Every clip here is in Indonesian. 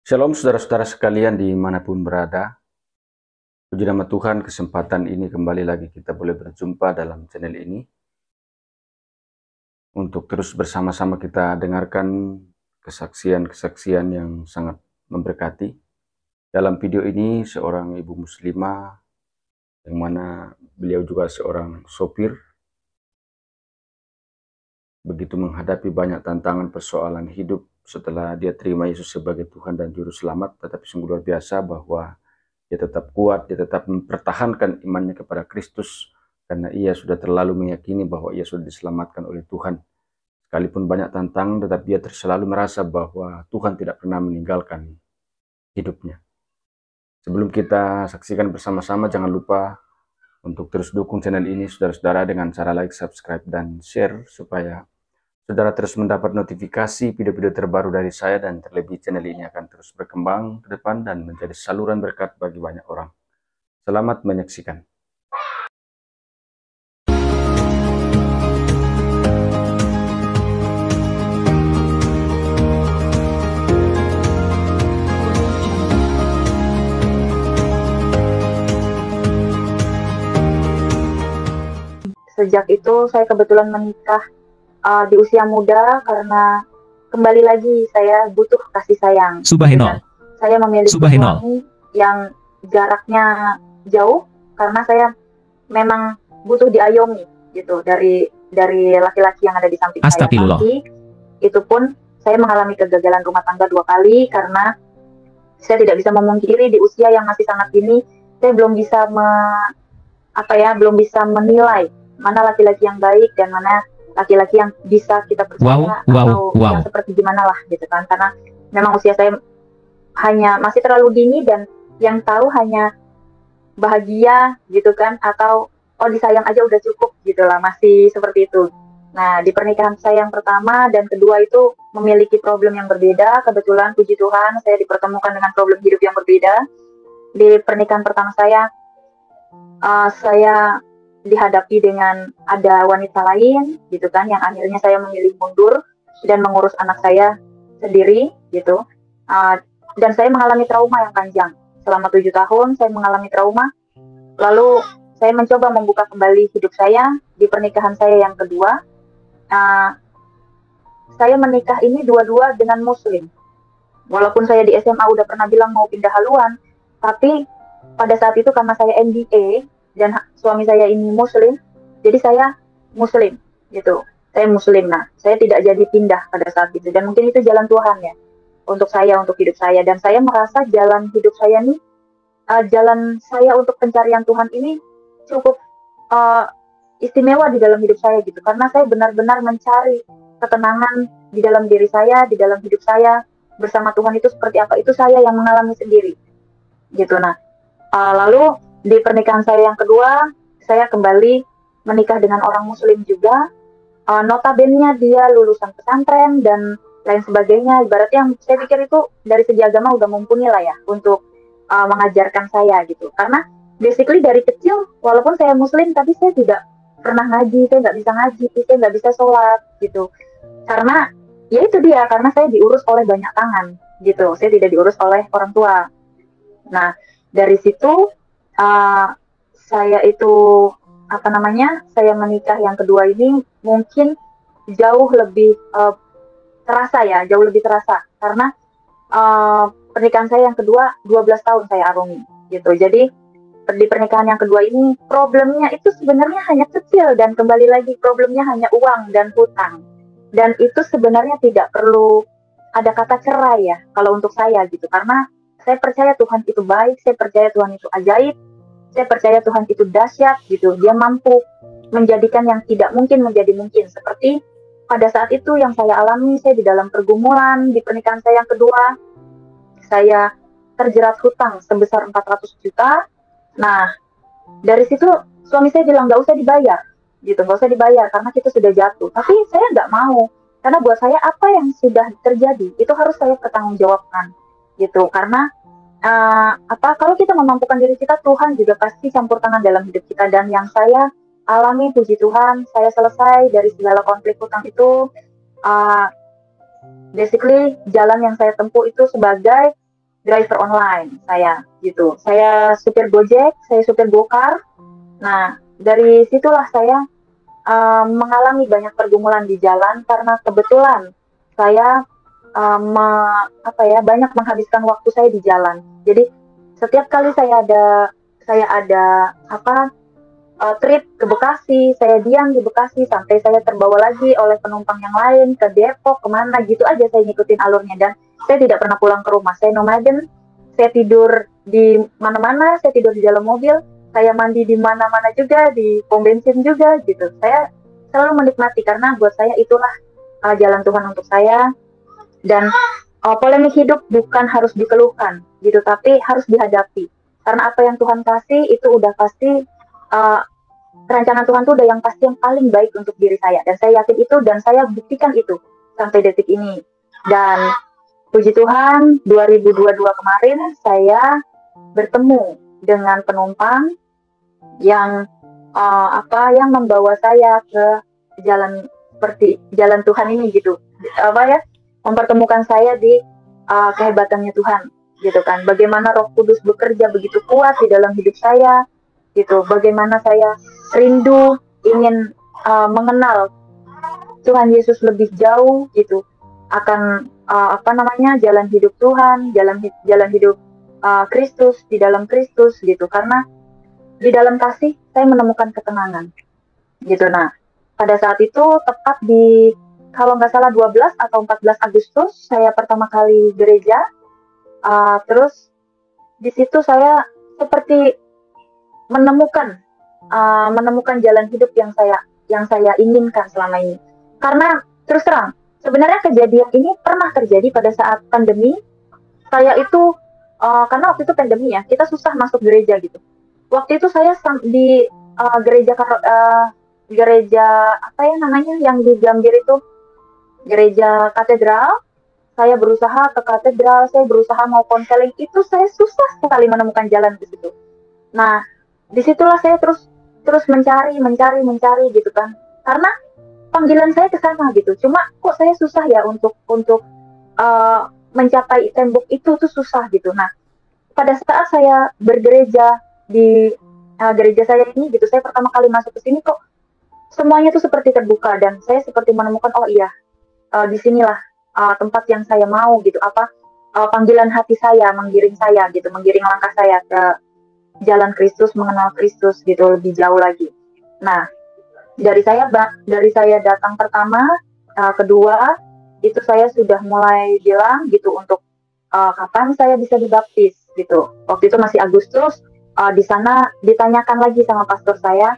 Shalom saudara-saudara sekalian dimanapun berada. Puji nama Tuhan, kesempatan ini kembali lagi kita boleh berjumpa dalam channel ini. Untuk terus bersama-sama kita dengarkan kesaksian-kesaksian yang sangat memberkati. Dalam video ini seorang ibu muslimah, yang mana beliau juga seorang sopir, begitu menghadapi banyak tantangan persoalan hidup setelah dia terima Yesus sebagai Tuhan dan Juru Selamat, tetapi sungguh luar biasa bahwa dia tetap kuat, dia tetap mempertahankan imannya kepada Kristus, karena ia sudah terlalu meyakini bahwa ia sudah diselamatkan oleh Tuhan. Sekalipun banyak tantangan, tetap dia selalu merasa bahwa Tuhan tidak pernah meninggalkan hidupnya. Sebelum kita saksikan bersama-sama, jangan lupa untuk terus dukung channel ini, saudara-saudara, dengan cara like, subscribe, dan share, supaya saudara terus mendapat notifikasi video-video terbaru dari saya, dan terlebih channel ini akan terus berkembang ke depan dan menjadi saluran berkat bagi banyak orang. Selamat menyaksikan. Sejak itu saya kebetulan menikah di usia muda karena kembali lagi saya butuh kasih sayang. Subhanallah. Saya memilih suami yang jaraknya jauh karena saya memang butuh diayomi gitu dari laki-laki yang ada di samping saya. Tapi itu pun saya mengalami kegagalan rumah tangga 2 kali karena saya tidak bisa memungkiri di usia yang masih sangat dini saya belum bisa menilai mana laki-laki yang baik dan mana laki-laki yang bisa kita percaya atau yang seperti gimana lah gitu kan, karena memang usia saya hanya masih terlalu dini dan yang tahu hanya bahagia gitu kan, atau disayang aja udah cukup gitu lah, masih seperti itu. Nah, di pernikahan saya yang pertama dan kedua itu memiliki problem yang berbeda. Kebetulan puji Tuhan saya dipertemukan dengan problem hidup yang berbeda. Di pernikahan pertama saya dihadapi dengan ada wanita lain gitu kan, yang akhirnya saya memilih mundur dan mengurus anak saya sendiri gitu. Dan saya mengalami trauma yang panjang selama 7 tahun. Saya mengalami trauma, lalu saya mencoba membuka kembali hidup saya di pernikahan saya yang kedua. Saya menikah ini dua-dua dengan muslim, walaupun saya di SMA udah pernah bilang mau pindah haluan, tapi pada saat itu karena saya MBA dan suami saya ini muslim, jadi saya muslim gitu. Saya muslim, nah saya tidak jadi pindah pada saat itu, dan mungkin itu jalan Tuhan ya untuk saya, untuk hidup saya. Dan saya merasa jalan hidup saya nih, jalan saya untuk pencarian Tuhan ini cukup istimewa di dalam hidup saya gitu, karena saya benar-benar mencari ketenangan di dalam diri saya, di dalam hidup saya bersama Tuhan itu seperti apa, itu saya yang mengalami sendiri gitu. Nah, lalu di pernikahan saya yang kedua, saya kembali menikah dengan orang muslim juga. Notabene dia lulusan pesantren dan lain sebagainya. Ibaratnya saya pikir itu dari segi agama udah mumpuni lah ya untuk mengajarkan saya gitu. Karena basically dari kecil, walaupun saya muslim, tapi saya tidak pernah ngaji, saya nggak bisa ngaji, saya nggak bisa sholat gitu. Karena ya itu dia, karena saya diurus oleh banyak tangan gitu. Saya tidak diurus oleh orang tua. Nah, dari situ saya itu saya menikah yang kedua ini mungkin jauh lebih terasa ya, jauh lebih terasa karena pernikahan saya yang kedua 12 tahun saya arungi gitu. Jadi di pernikahan yang kedua ini problemnya itu sebenarnya hanya kecil, dan kembali lagi problemnya hanya uang dan hutang, dan itu sebenarnya tidak perlu ada kata cerai ya kalau untuk saya gitu, karena saya percaya Tuhan itu baik, saya percaya Tuhan itu ajaib, saya percaya Tuhan itu dahsyat gitu. Dia mampu menjadikan yang tidak mungkin menjadi mungkin. Seperti pada saat itu yang saya alami, saya di dalam pergumulan di pernikahan saya yang kedua, saya terjerat hutang sebesar 400 juta. Nah, dari situ suami saya bilang gak usah dibayar gitu, gak usah dibayar karena kita sudah jatuh. Tapi saya gak mau, karena buat saya apa yang sudah terjadi itu harus saya pertanggungjawabkan gitu. Karena kalau kita memampukan diri kita, Tuhan juga pasti campur tangan dalam hidup kita. Dan yang saya alami, puji Tuhan, saya selesai dari segala konflik hutang itu. Basically jalan yang saya tempuh itu sebagai driver online saya gitu. Saya supir Gojek, saya supir Gokar. Nah, dari situlah saya mengalami banyak pergumulan di jalan karena kebetulan saya banyak menghabiskan waktu saya di jalan. Jadi setiap kali saya ada trip ke Bekasi, saya diam di Bekasi sampai saya terbawa lagi oleh penumpang yang lain ke Depok, kemana gitu aja saya ngikutin alurnya, dan saya tidak pernah pulang ke rumah. Saya nomaden, saya tidur di mana-mana, saya tidur di dalam mobil, saya mandi di mana-mana juga, di pom bensin juga gitu. Saya selalu menikmati karena buat saya itulah jalan Tuhan untuk saya. Dan polemik hidup bukan harus dikeluhkan gitu, tapi harus dihadapi. Karena apa yang Tuhan kasih itu udah pasti rancangan Tuhan tuh udah yang pasti yang paling baik untuk diri saya, dan saya yakin itu dan saya buktikan itu sampai detik ini. Dan puji Tuhan 2022 kemarin saya bertemu dengan penumpang yang yang membawa saya ke jalan seperti jalan Tuhan ini gitu, mempertemukan saya di kehebatannya Tuhan gitu kan, bagaimana Roh Kudus bekerja begitu kuat di dalam hidup saya gitu, bagaimana saya rindu ingin mengenal Tuhan Yesus lebih jauh gitu, akan jalan hidup Tuhan, jalan hidup Kristus, di dalam Kristus gitu, karena di dalam kasih saya menemukan ketenangan gitu. Nah, pada saat itu tepat di kalau nggak salah 12 atau 14 Agustus saya pertama kali gereja. Terus di situ saya seperti menemukan jalan hidup yang saya inginkan selama ini. Karena terus terang, sebenarnya kejadian ini pernah terjadi pada saat pandemi. Saya itu karena waktu itu pandemi ya, kita susah masuk gereja gitu. Waktu itu saya di gereja apa ya namanya yang di Gambir itu, gereja katedral. Saya berusaha ke katedral, saya berusaha mau konseling, itu saya susah sekali menemukan jalan di situ. Nah, disitulah saya terus mencari gitu kan, karena panggilan saya ke sana gitu. Cuma kok saya susah ya untuk mencapai tembok itu tuh susah gitu. Nah, pada saat saya bergereja di gereja saya ini gitu, saya pertama kali masuk ke sini kok semuanya tuh seperti terbuka, dan saya seperti menemukan oh iya, disinilah tempat yang saya mau gitu, panggilan hati saya menggiring langkah saya ke jalan Kristus, mengenal Kristus gitu lebih jauh lagi. Nah, dari saya datang pertama, kedua itu saya sudah mulai bilang gitu untuk kapan saya bisa dibaptis gitu. Waktu itu masih Agustus, di sana ditanyakan lagi sama pastor saya,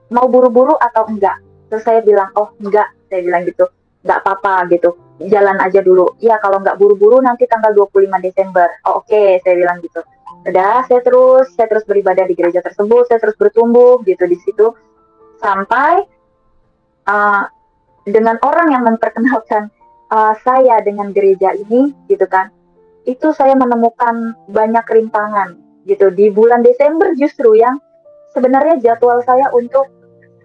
mau buru-buru atau enggak. Terus saya bilang, oh enggak, saya bilang gitu, enggak apa-apa gitu, jalan aja dulu. Ya kalau enggak buru-buru nanti tanggal 25 Desember. Oh, oke, saya bilang gitu. Udah, saya terus beribadah di gereja tersebut, saya terus bertumbuh gitu di situ, sampai dengan orang yang memperkenalkan saya dengan gereja ini gitu kan, itu saya menemukan banyak rintangan gitu di bulan Desember, justru yang sebenarnya jadwal saya untuk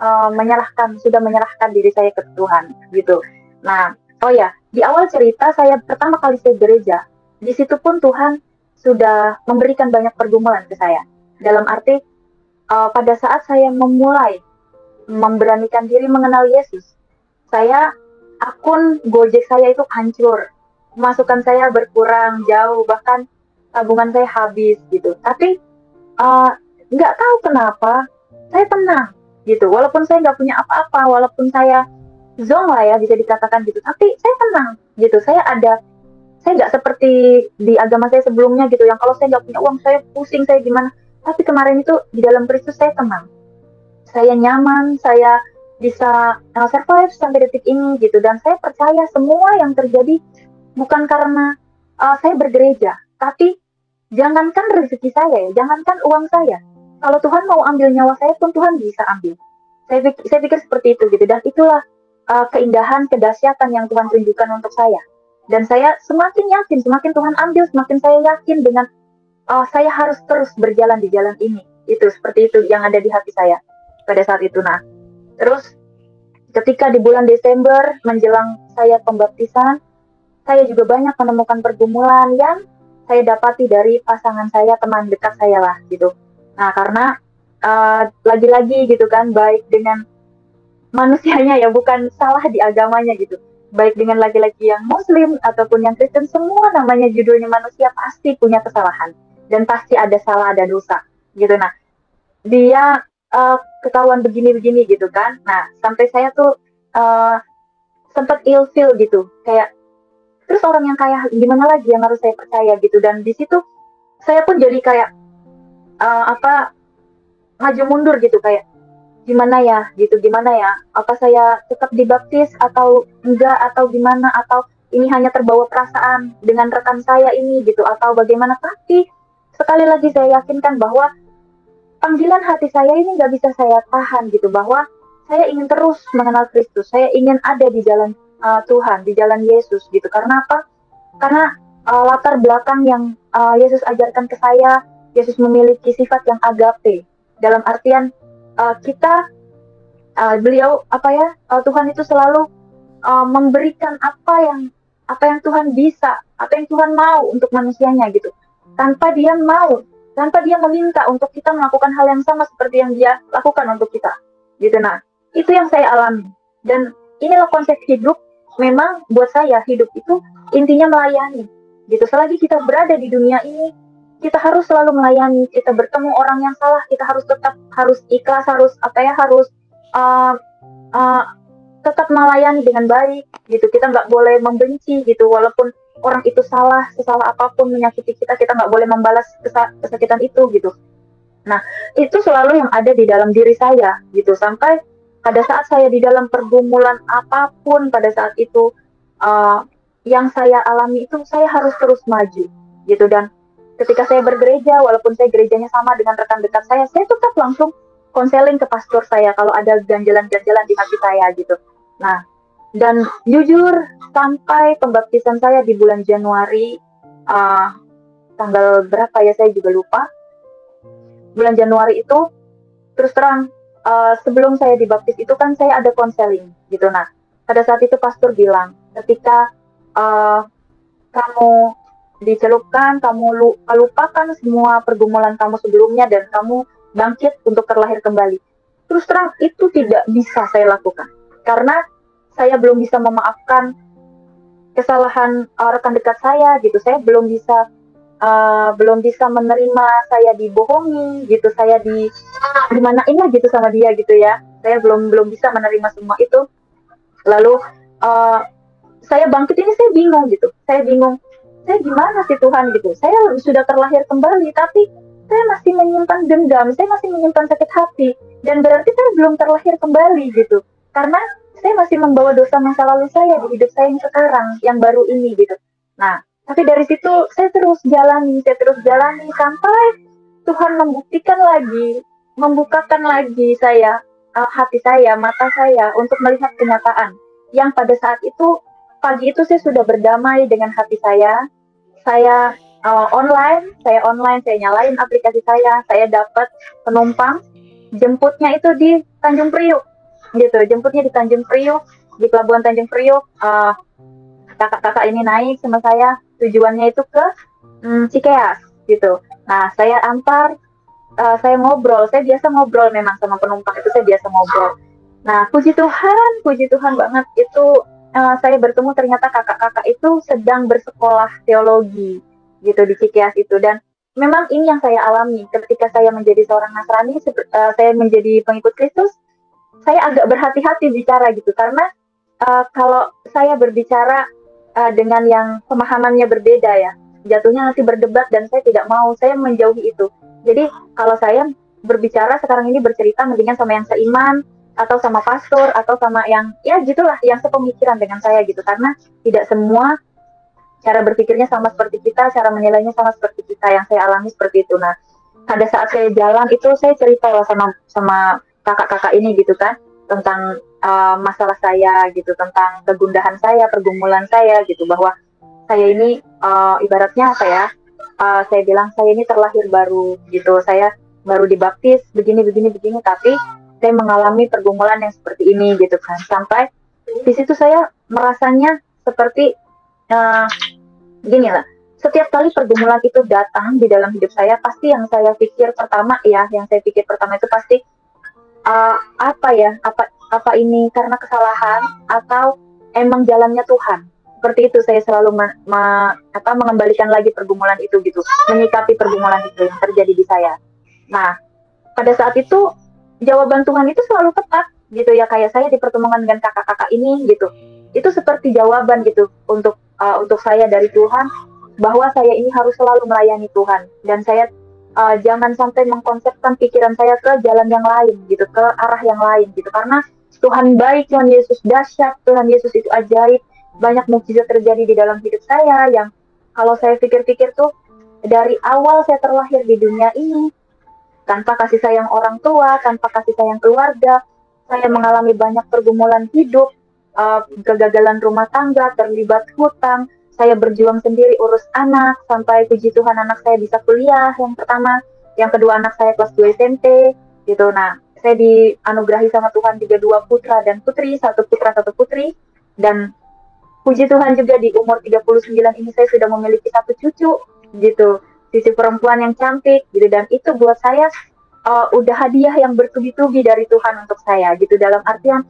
sudah menyerahkan diri saya ke Tuhan gitu. Nah, oh ya, di awal cerita saya pertama kali saya gereja, di situ pun Tuhan sudah memberikan banyak pergumulan ke saya. Dalam arti pada saat saya memulai memberanikan diri mengenal Yesus, akun Gojek saya itu hancur, masukan saya berkurang jauh, bahkan tabungan saya habis gitu. Tapi nggak tahu kenapa saya tenang gitu, walaupun saya nggak punya apa-apa, walaupun saya zonk lah ya bisa dikatakan gitu, tapi saya tenang gitu. Saya nggak seperti di agama saya sebelumnya gitu, yang kalau saya nggak punya uang saya pusing, saya gimana. Tapi kemarin itu di dalam Kristus saya tenang, saya nyaman, saya bisa survive sampai detik ini gitu. Dan saya percaya semua yang terjadi bukan karena saya bergereja, tapi jangankan rezeki saya ya, jangankan uang saya, kalau Tuhan mau ambil nyawa saya pun Tuhan bisa ambil. Saya pikir seperti itu gitu, dan itulah keindahan, kedahsyatan yang Tuhan tunjukkan untuk saya. Dan saya semakin yakin, semakin Tuhan ambil, semakin saya yakin dengan saya harus terus berjalan di jalan ini. Itu seperti itu yang ada di hati saya pada saat itu. Nah, terus ketika di bulan Desember menjelang saya pembaptisan, saya juga banyak menemukan pergumulan yang saya dapati dari pasangan saya, teman dekat saya lah gitu. Nah, karena lagi-lagi gitu kan, baik dengan manusianya ya, bukan salah di agamanya gitu. Baik dengan laki-laki yang Muslim ataupun yang Kristen, semua namanya judulnya manusia pasti punya kesalahan dan pasti ada salah, ada dosa gitu. Nah, dia ketahuan begini-begini gitu kan. Nah, sampai saya tuh sempat ilfeel gitu, kayak terus orang yang kayak gimana lagi yang harus saya percaya gitu. Dan di situ saya pun jadi kayak maju mundur gitu, kayak gimana ya gitu, gimana ya, apa saya tetap dibaptis atau enggak, atau gimana, atau ini hanya terbawa perasaan dengan rekan saya ini gitu, atau bagaimana. Tapi sekali lagi saya yakinkan bahwa panggilan hati saya ini nggak bisa saya tahan gitu, bahwa saya ingin terus mengenal Kristus, saya ingin ada di jalan Tuhan, di jalan Yesus gitu. Karena apa? Karena latar belakang yang Yesus ajarkan ke saya, Yesus memiliki sifat yang agape, dalam artian beliau Tuhan itu selalu memberikan apa yang Tuhan bisa, apa yang Tuhan mau untuk manusianya gitu, tanpa dia meminta untuk kita melakukan hal yang sama seperti yang dia lakukan untuk kita gitu. Nah, itu yang saya alami, dan inilah konsep hidup. Memang buat saya hidup itu intinya melayani gitu. Selagi kita berada di dunia ini, kita harus selalu melayani. Kita bertemu orang yang salah, kita harus ikhlas, harus tetap melayani dengan baik gitu. Kita nggak boleh membenci gitu, walaupun orang itu sesalah apapun menyakiti kita, kita nggak boleh membalas kesakitan itu gitu. Nah, itu selalu yang ada di dalam diri saya gitu, sampai pada saat saya di dalam pergumulan apapun pada saat itu, yang saya alami itu saya harus terus maju gitu. Dan ketika saya bergereja, walaupun saya gerejanya sama dengan rekan dekat saya tetap langsung konseling ke pastor saya kalau ada ganjalan-ganjalan di hati saya gitu. Nah, dan jujur sampai pembaptisan saya di bulan Januari, tanggal berapa ya saya juga lupa, bulan Januari itu, terus terang sebelum saya dibaptis itu kan saya ada konseling gitu. Nah, pada saat itu pastor bilang, ketika kamu dicelupkan, kamu lupakan semua pergumulan kamu sebelumnya dan kamu bangkit untuk terlahir kembali. Terus terang itu tidak bisa saya lakukan, karena saya belum bisa memaafkan kesalahan rekan dekat saya gitu. Saya belum bisa menerima saya dibohongi gitu, saya dimanain lah gitu sama dia gitu ya. Saya belum bisa menerima semua itu. Lalu saya bangkit ini, saya bingung gitu. Saya gimana sih Tuhan gitu. Saya sudah terlahir kembali, tapi saya masih menyimpan dendam, saya masih menyimpan sakit hati, dan berarti saya belum terlahir kembali gitu. Karena saya masih membawa dosa masa lalu saya di hidup saya yang sekarang, yang baru ini gitu. Nah, tapi dari situ saya terus jalani sampai Tuhan membukakan lagi saya, hati saya, mata saya untuk melihat kenyataan. Yang pada saat itu, pagi itu saya sudah berdamai dengan hati saya. Saya online, saya nyalain aplikasi saya dapat penumpang, jemputnya itu di Tanjung Priuk gitu, jemputnya di Tanjung Priuk, di Pelabuhan Tanjung Priuk. Kakak-kakak ini naik sama saya, tujuannya itu ke Cikeas gitu. Nah, saya antar, saya ngobrol, saya biasa ngobrol memang sama penumpang itu, saya biasa ngobrol. Nah, puji Tuhan banget itu, saya bertemu ternyata kakak-kakak itu sedang bersekolah teologi gitu di Cikeas itu. Dan memang ini yang saya alami ketika saya menjadi seorang Nasrani, saya menjadi pengikut Kristus. Saya agak berhati-hati bicara gitu, karena kalau saya berbicara dengan yang pemahamannya berbeda ya, jatuhnya nanti berdebat, dan saya tidak mau, saya menjauhi itu. Jadi kalau saya berbicara sekarang ini, bercerita mendingan sama yang seiman, atau sama pastor, atau sama yang ya gitulah, yang sepemikiran dengan saya gitu. Karena tidak semua cara berpikirnya sama seperti kita, cara menilainya sama seperti kita. Yang saya alami seperti itu. Nah, pada saat saya jalan itu, saya cerita lah sama kakak-kakak ini gitu kan, tentang masalah saya gitu, tentang kegundahan saya, pergumulan saya gitu, bahwa saya ini ibaratnya apa ya, saya bilang saya ini terlahir baru gitu, saya baru dibaptis begini, tapi saya mengalami pergumulan yang seperti ini gitu kan. Sampai di situ saya merasanya seperti gini lah, setiap kali pergumulan itu datang di dalam hidup saya, pasti yang saya pikir pertama itu pasti apa ini karena kesalahan atau emang jalannya Tuhan. Seperti itu saya selalu mengembalikan lagi pergumulan itu gitu, menyikapi pergumulan itu yang terjadi di saya. Nah, pada saat itu jawaban Tuhan itu selalu tepat gitu ya, kayak saya dipertemukan dengan kakak-kakak ini gitu. Itu seperti jawaban gitu untuk saya dari Tuhan, bahwa saya ini harus selalu melayani Tuhan, dan saya jangan sampai mengkonsepkan pikiran saya ke jalan yang lain gitu, ke arah yang lain gitu, karena Tuhan baik, Tuhan Yesus dahsyat, Tuhan Yesus itu ajaib, banyak mukjizat terjadi di dalam hidup saya yang kalau saya pikir-pikir tuh dari awal saya terlahir di dunia ini tanpa kasih sayang orang tua, tanpa kasih sayang keluarga, saya mengalami banyak pergumulan hidup, kegagalan rumah tangga, terlibat hutang, saya berjuang sendiri urus anak, sampai puji Tuhan anak saya bisa kuliah yang pertama, yang kedua anak saya kelas 2 SMP, gitu. Nah, saya dianugerahi sama Tuhan juga 2 putra dan putri, 1 putra 1 putri, dan puji Tuhan juga di umur 39 ini saya sudah memiliki 1 cucu, gitu. Cucu perempuan yang cantik gitu, dan itu buat saya udah hadiah yang bertubi-tubi dari Tuhan untuk saya gitu, dalam artian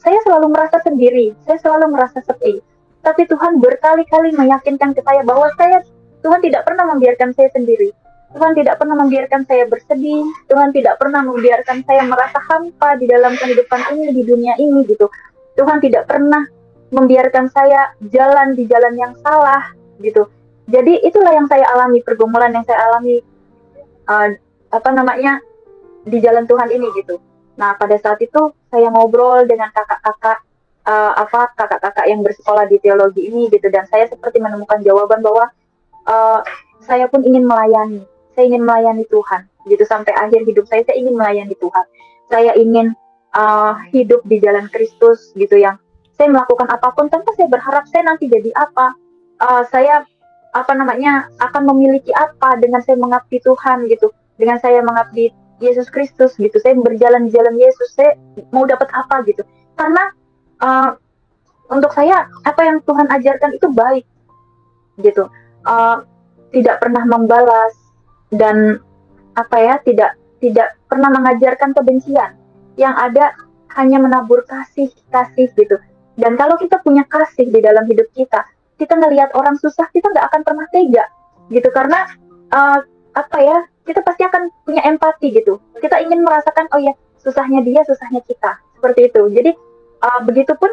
saya selalu merasa sendiri, saya selalu merasa sepi, tapi Tuhan berkali-kali meyakinkan ke saya bahwa Tuhan tidak pernah membiarkan saya sendiri, Tuhan tidak pernah membiarkan saya bersedih, Tuhan tidak pernah membiarkan saya merasa hampa di dalam kehidupan ini, di dunia ini gitu. Tuhan tidak pernah membiarkan saya jalan di jalan yang salah gitu. Jadi itulah yang saya alami, pergumulan yang saya alami di jalan Tuhan ini gitu. Nah, pada saat itu saya ngobrol dengan kakak-kakak yang bersekolah di teologi ini gitu, dan saya seperti menemukan jawaban bahwa saya pun ingin melayani. Saya ingin melayani Tuhan gitu, sampai akhir hidup saya ingin melayani Tuhan. Saya ingin hidup di jalan Kristus gitu, yang saya melakukan apapun tanpa saya berharap saya nanti jadi apa. Saya akan memiliki apa dengan saya mengabdi Tuhan gitu, dengan saya mengabdi Yesus Kristus gitu, saya berjalan di jalan Yesus, saya mau dapat apa gitu, karena untuk saya apa yang Tuhan ajarkan itu baik gitu, tidak pernah membalas dan tidak pernah mengajarkan kebencian, yang ada hanya menabur kasih gitu. Dan kalau kita punya kasih di dalam hidup kita ngelihat orang susah, kita nggak akan pernah tega gitu, karena kita pasti akan punya empati gitu, kita ingin merasakan oh ya, susahnya dia, susahnya kita, seperti itu. Jadi begitupun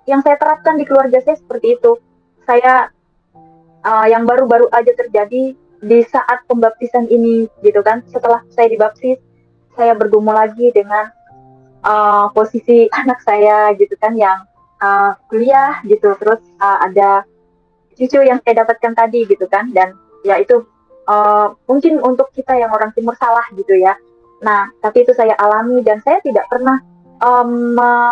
yang saya terapkan di keluarga saya seperti itu. Saya yang baru-baru aja terjadi di saat pembaptisan ini gitu kan, setelah saya dibaptis, saya bergumul lagi dengan posisi anak saya gitu kan, yang kuliah gitu, terus ada cucu yang saya dapatkan tadi gitu kan, dan ya itu mungkin untuk kita yang orang timur salah gitu ya. Nah, tapi itu saya alami, dan saya tidak pernah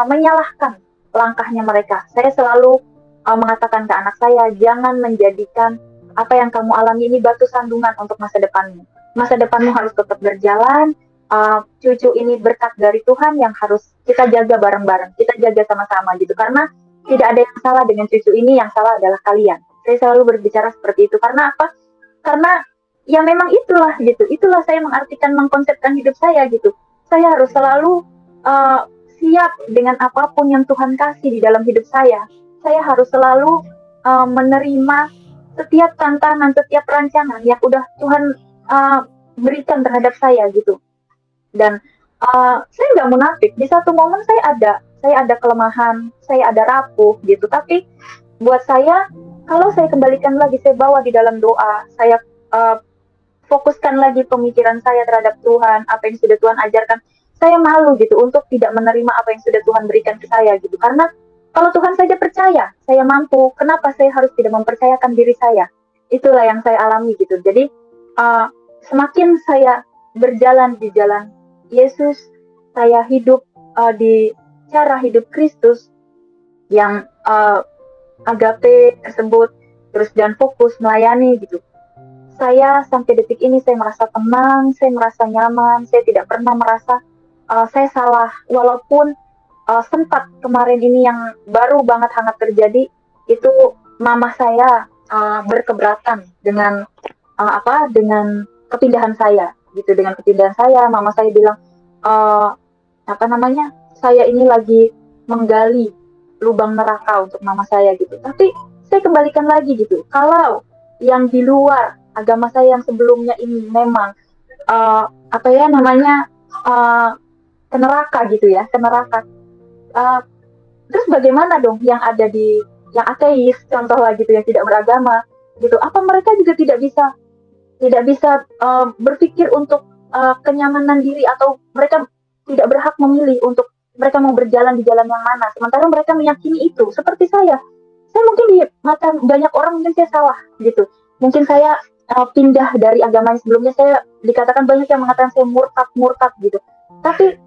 menyalahkan langkahnya mereka. Saya selalu mengatakan ke anak saya, jangan menjadikan apa yang kamu alami ini batu sandungan untuk masa depanmu. Masa depanmu harus tetap berjalan. Cucu ini berkat dari Tuhan yang harus kita jaga bareng-bareng, kita jaga sama-sama gitu, karena tidak ada yang salah dengan cucu ini, yang salah adalah kalian. Saya selalu berbicara seperti itu, karena apa? Karena ya memang itulah saya mengartikan, mengkonsepkan hidup saya gitu. Saya harus selalu siap dengan apapun yang Tuhan kasih di dalam hidup saya. Saya harus selalu menerima setiap tantangan, setiap rancangan yang udah Tuhan berikan terhadap saya gitu. Dan saya nggak munafik, di satu momen saya ada kelemahan, saya ada rapuh gitu, tapi buat saya, kalau saya kembalikan lagi, saya bawa di dalam doa, saya fokuskan lagi pemikiran saya terhadap Tuhan, apa yang sudah Tuhan ajarkan, saya malu gitu untuk tidak menerima apa yang sudah Tuhan berikan ke saya gitu, karena kalau Tuhan saja percaya saya mampu, kenapa saya harus tidak mempercayakan diri saya? Itulah yang saya alami gitu. Jadi semakin saya berjalan di jalan Yesus, saya hidup di cara hidup Kristus yang agape tersebut, terus dan fokus melayani gitu. Saya sampai detik ini saya merasa tenang, saya merasa nyaman, saya tidak pernah merasa saya salah, walaupun sempat kemarin ini yang baru banget hangat terjadi, itu mama saya berkeberatan dengan dengan kepindahan saya gitu. Dengan kepindahan saya, mama saya bilang uh, apa namanya, saya ini lagi menggali lubang neraka untuk mama saya gitu. Tapi saya kembalikan lagi gitu, kalau yang di luar agama saya yang sebelumnya ini memang uh, apa ya namanya uh, ke neraka gitu ya, ke neraka. Uh, Terus bagaimana dong yang ada di yang ateis contoh lah gitu, yang tidak beragama gitu? Apa mereka juga tidak bisa berpikir untuk kenyamanan diri, atau mereka tidak berhak memilih untuk mereka mau berjalan di jalan yang mana? Sementara mereka meyakini itu. Seperti saya mungkin di mata banyak orang mungkin saya salah gitu. Mungkin saya pindah dari agama yang sebelumnya, saya dikatakan banyak yang mengatakan saya murtad murtad gitu. Tapi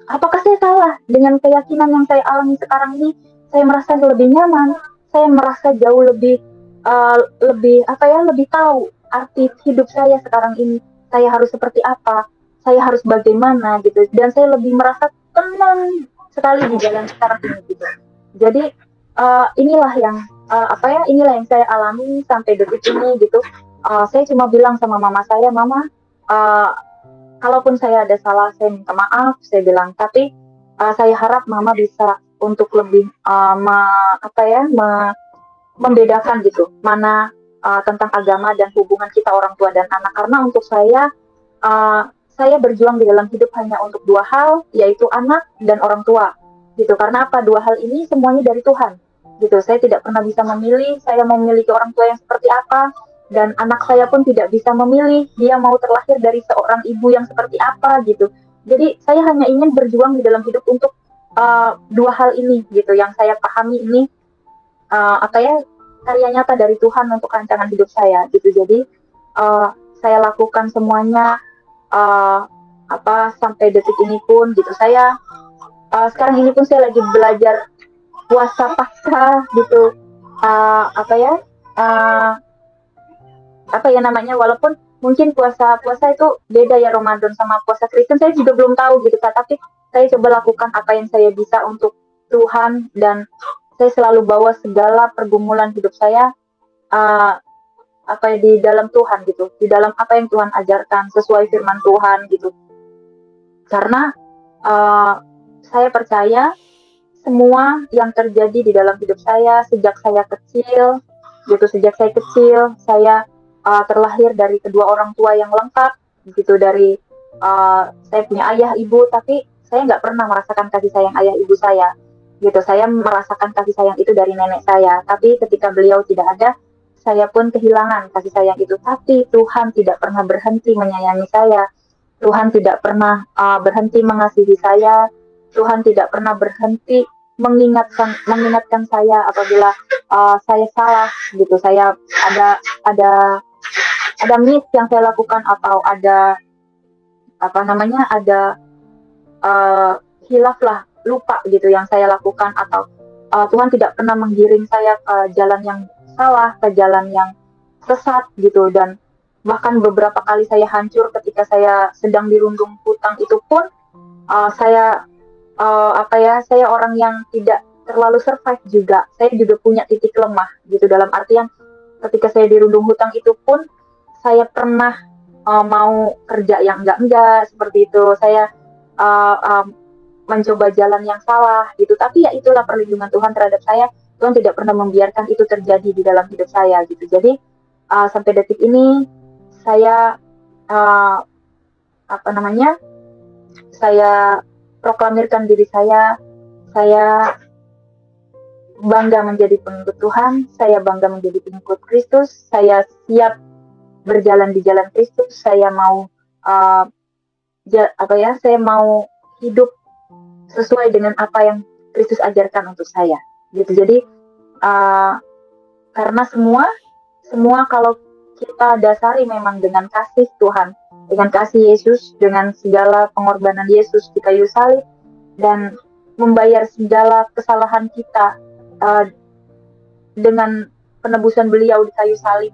apakah saya salah dengan keyakinan yang saya alami sekarang ini? Saya merasa lebih nyaman, saya merasa jauh lebih tahu arti hidup saya sekarang ini. Saya harus seperti apa, saya harus bagaimana gitu, dan saya lebih merasa tenang sekali di jalan sekarang ini gitu. Jadi inilah yang saya alami sampai detik ini gitu. Saya cuma bilang sama mama saya, mama, uh, kalaupun saya ada salah, saya minta maaf, saya bilang. Tapi saya harap mama bisa untuk lebih membedakan gitu, mana tentang agama dan hubungan kita orang tua dan anak. Karena untuk saya berjuang di dalam hidup hanya untuk dua hal, yaitu anak dan orang tua gitu. Karena apa? Dua hal ini semuanya dari Tuhan gitu. Saya tidak pernah bisa memilih saya mau memiliki orang tua yang seperti apa, dan anak saya pun tidak bisa memilih dia mau terlahir dari seorang ibu yang seperti apa gitu. Jadi saya hanya ingin berjuang di dalam hidup untuk dua hal ini gitu, yang saya pahami ini karya nyata dari Tuhan untuk rancangan hidup saya gitu. Jadi saya lakukan semuanya uh, sampai detik ini pun gitu. Saya sekarang ini pun saya lagi belajar puasa pasca gitu. Uh, apa ya uh, apa ya namanya, walaupun mungkin puasa itu beda ya, Ramadan sama puasa Kristen, saya juga belum tahu gitu Kak. Tapi saya coba lakukan apa yang saya bisa untuk Tuhan, dan saya selalu bawa segala pergumulan hidup saya uh, di dalam Tuhan gitu, di dalam apa yang Tuhan ajarkan sesuai firman Tuhan gitu. Karena saya percaya semua yang terjadi di dalam hidup saya sejak saya kecil gitu, saya terlahir dari kedua orang tua yang lengkap gitu. Dari saya punya ayah ibu, tapi saya nggak pernah merasakan kasih sayang ayah ibu saya gitu. Saya merasakan kasih sayang itu dari nenek saya, tapi ketika beliau tidak ada, saya pun kehilangan kasih sayang itu. Tapi Tuhan tidak pernah berhenti menyayangi saya. Tuhan tidak pernah berhenti mengasihi saya. Tuhan tidak pernah berhenti mengingatkan saya apabila saya salah gitu. Saya ada miss yang saya lakukan, atau ada hilaf lah, lupa gitu yang saya lakukan, atau Tuhan tidak pernah menggiring saya ke jalan yang salah, ke jalan yang sesat gitu. Dan bahkan beberapa kali saya hancur ketika saya sedang dirundung hutang itu pun saya saya orang yang tidak terlalu survive juga. Saya juga punya titik lemah gitu, dalam artian ketika saya dirundung hutang itu pun saya pernah mau kerja yang enggak seperti itu. Saya mencoba jalan yang salah gitu. Tapi ya itulah perlindungan Tuhan terhadap saya. Tuhan tidak pernah membiarkan itu terjadi di dalam hidup saya gitu. Jadi sampai detik ini saya saya proklamirkan diri saya bangga menjadi pengikut Tuhan, saya bangga menjadi pengikut Kristus, saya siap berjalan di jalan Kristus, saya mau saya mau hidup sesuai dengan apa yang Kristus ajarkan untuk saya gitu. Jadi karena semua kalau kita dasari memang dengan kasih Tuhan, dengan kasih Yesus, dengan segala pengorbanan Yesus di kayu salib, dan membayar segala kesalahan kita dengan penebusan beliau di kayu salib,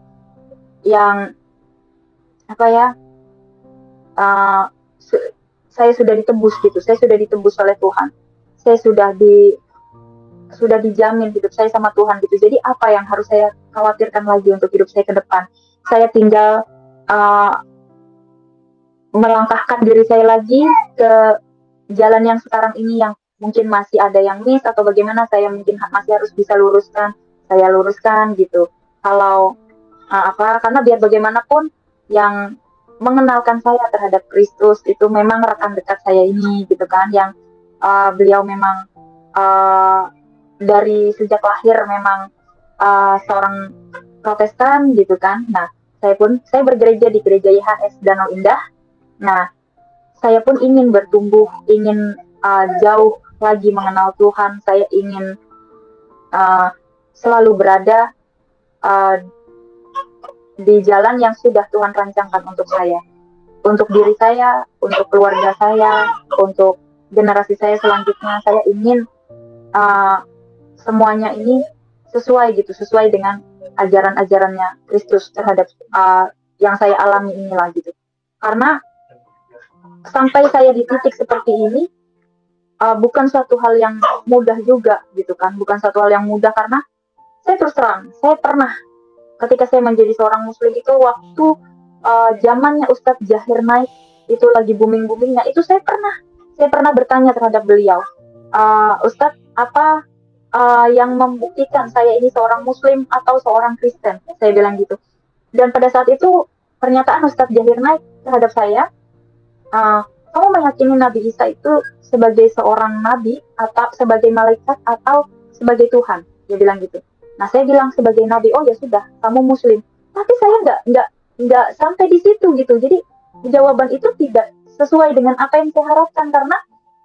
yang saya sudah ditebus gitu. Saya sudah ditebus oleh Tuhan. Saya sudah sudah dijamin hidup saya sama Tuhan gitu. Jadi apa yang harus saya khawatirkan lagi untuk hidup saya ke depan? Saya tinggal melangkahkan diri saya lagi ke jalan yang sekarang ini yang mungkin masih ada yang miss atau bagaimana, saya mungkin masih harus bisa luruskan, saya luruskan gitu. Kalau karena biar bagaimanapun yang mengenalkan saya terhadap Kristus itu memang rekan dekat saya ini gitu kan, yang beliau memang dari sejak lahir memang seorang Protestan gitu kan. Nah, saya bergereja di gereja IHS Danau Indah. Nah, saya pun ingin bertumbuh, ingin jauh lagi mengenal Tuhan. Saya ingin selalu berada di jalan yang sudah Tuhan rancangkan untuk saya, untuk diri saya, untuk keluarga saya, untuk generasi saya selanjutnya. Saya ingin semuanya ini sesuai dengan ajaran-ajarannya Kristus terhadap yang saya alami inilah gitu. Karena sampai saya di titik seperti ini bukan suatu hal yang mudah juga gitu kan, bukan suatu hal yang mudah, karena saya terus terang, saya pernah ketika saya menjadi seorang muslim itu waktu zamannya Ustadz Zahir Naik itu lagi booming-boomingnya, itu saya pernah bertanya terhadap beliau, Ustadz, apa yang membuktikan saya ini seorang muslim atau seorang Kristen, saya bilang gitu. Dan pada saat itu pernyataan Ustadz Zahir Naik terhadap saya, kamu meyakini Nabi Isa itu sebagai seorang nabi atau sebagai malaikat atau sebagai Tuhan, dia bilang gitu. Nah, saya bilang sebagai nabi. Oh ya sudah, kamu muslim. Tapi saya nggak sampai di situ gitu. Jadi jawaban itu tidak sesuai dengan apa yang saya harapkan, karena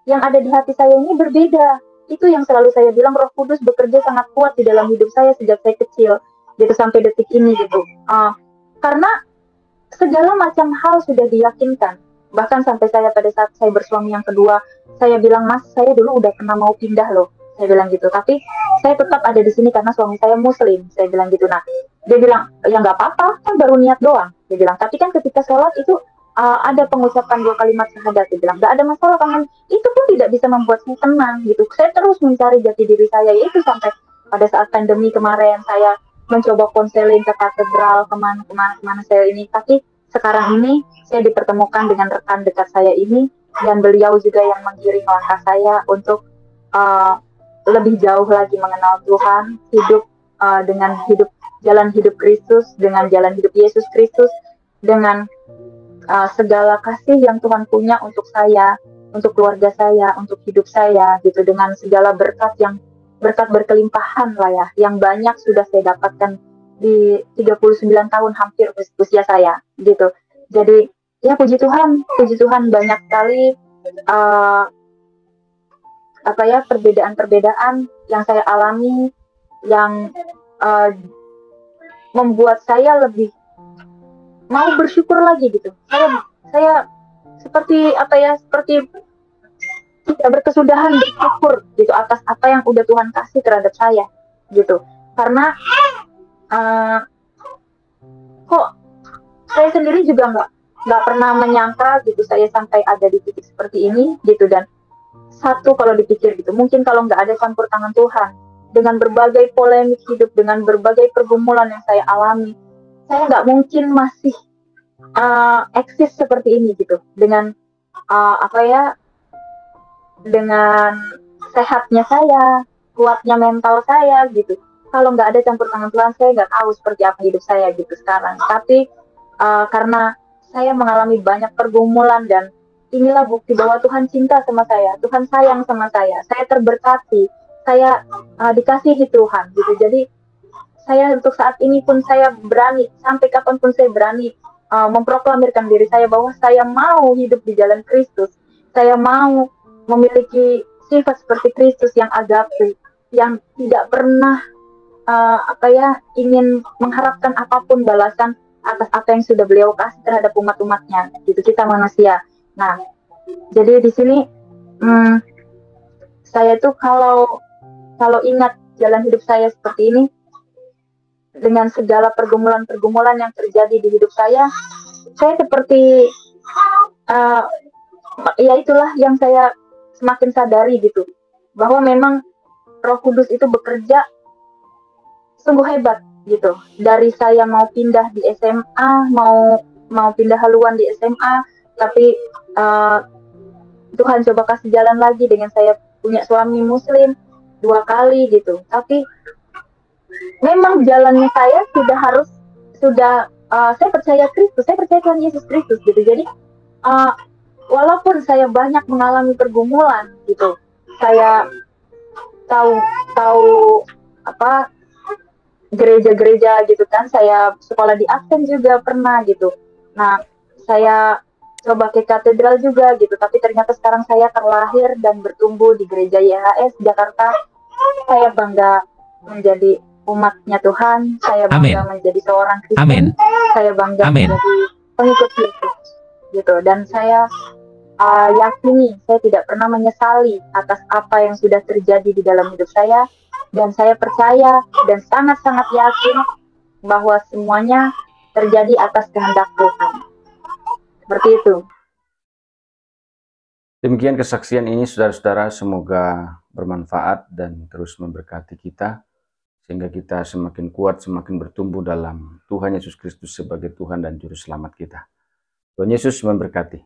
yang ada di hati saya ini berbeda. Itu yang selalu saya bilang, Roh Kudus bekerja sangat kuat di dalam hidup saya sejak saya kecil gitu sampai detik ini gitu. Karena segala macam hal sudah diyakinkan. Bahkan sampai saya pada saat saya bersuami yang kedua, saya bilang, Mas, saya dulu udah pernah mau pindah loh, saya bilang gitu. Tapi saya tetap ada di sini karena suami saya muslim, saya bilang gitu. Nah, dia bilang, ya nggak apa-apa, kan baru niat doang, dia bilang. Tapi kan ketika sholat itu ada pengucapan 2 kalimat syahadat, dia bilang, nggak ada masalah, kan itu pun tidak bisa membuat saya tenang gitu. Saya terus mencari jati diri saya, yaitu sampai pada saat pandemi kemarin saya mencoba konseling ke katedral, kemana saya ini. Tapi sekarang ini saya dipertemukan dengan rekan dekat saya ini, dan beliau juga yang menggiring langkah saya untuk lebih jauh lagi mengenal Tuhan, hidup dengan jalan hidup Kristus, dengan jalan hidup Yesus Kristus, dengan segala kasih yang Tuhan punya untuk saya, untuk keluarga saya, untuk hidup saya gitu, dengan segala berkat berkelimpahan lah ya, yang banyak sudah saya dapatkan di 39 tahun hampir usia saya gitu. Jadi ya puji Tuhan banyak sekali perbedaan-perbedaan yang saya alami, yang membuat saya lebih mau bersyukur lagi gitu. Saya seperti tidak berkesudahan bersyukur gitu atas apa yang udah Tuhan kasih terhadap saya gitu. Karena kok saya sendiri juga nggak pernah menyangka gitu saya sampai ada di titik seperti ini gitu. Dan satu, kalau dipikir gitu, mungkin kalau nggak ada campur tangan Tuhan, dengan berbagai polemik hidup, dengan berbagai pergumulan yang saya alami, saya nggak mungkin masih eksis seperti ini gitu, dengan dengan sehatnya saya, kuatnya mental saya gitu. Kalau nggak ada campur tangan Tuhan, saya nggak tahu seperti apa hidup saya gitu sekarang. Tapi karena saya mengalami banyak pergumulan, dan inilah bukti bahwa Tuhan cinta sama saya, Tuhan sayang sama saya terberkati, saya dikasihi Tuhan gitu. Jadi saya untuk saat ini pun saya berani, sampai kapanpun saya berani memproklamirkan diri saya bahwa saya mau hidup di jalan Kristus, saya mau memiliki sifat seperti Kristus yang agape, yang tidak pernah ingin mengharapkan apapun balasan atas apa yang sudah beliau kasih terhadap umat-umatnya gitu, kita manusia. Nah, jadi di sini saya tuh kalau ingat jalan hidup saya seperti ini, dengan segala pergumulan-pergumulan yang terjadi di hidup saya seperti ya itulah yang saya semakin sadari gitu, bahwa memang Roh Kudus itu bekerja sungguh hebat gitu. Dari saya mau pindah di SMA, mau pindah haluan di SMA, tapi Tuhan coba kasih jalan lagi dengan saya punya suami Muslim 2 kali gitu. Tapi memang jalannya saya saya percaya Kristus, saya percaya Tuhan Yesus Kristus gitu. Jadi walaupun saya banyak mengalami pergumulan gitu, saya tahu apa gereja-gereja gitu kan, saya sekolah di Aksen juga pernah gitu. Nah, saya coba ke katedral juga gitu, tapi ternyata sekarang saya terlahir dan bertumbuh di gereja YHS Jakarta. Saya bangga menjadi umatnya Tuhan, saya bangga menjadi seorang Kristen, saya bangga menjadi pengikut Yesus gitu. Dan saya yakini saya tidak pernah menyesali atas apa yang sudah terjadi di dalam hidup saya, dan saya percaya dan sangat-sangat yakin bahwa semuanya terjadi atas kehendak Tuhan. Seperti itu. Demikian kesaksian ini, saudara-saudara, semoga bermanfaat dan terus memberkati kita, sehingga kita semakin kuat, semakin bertumbuh dalam Tuhan Yesus Kristus sebagai Tuhan dan Juru Selamat kita. Tuhan Yesus memberkati.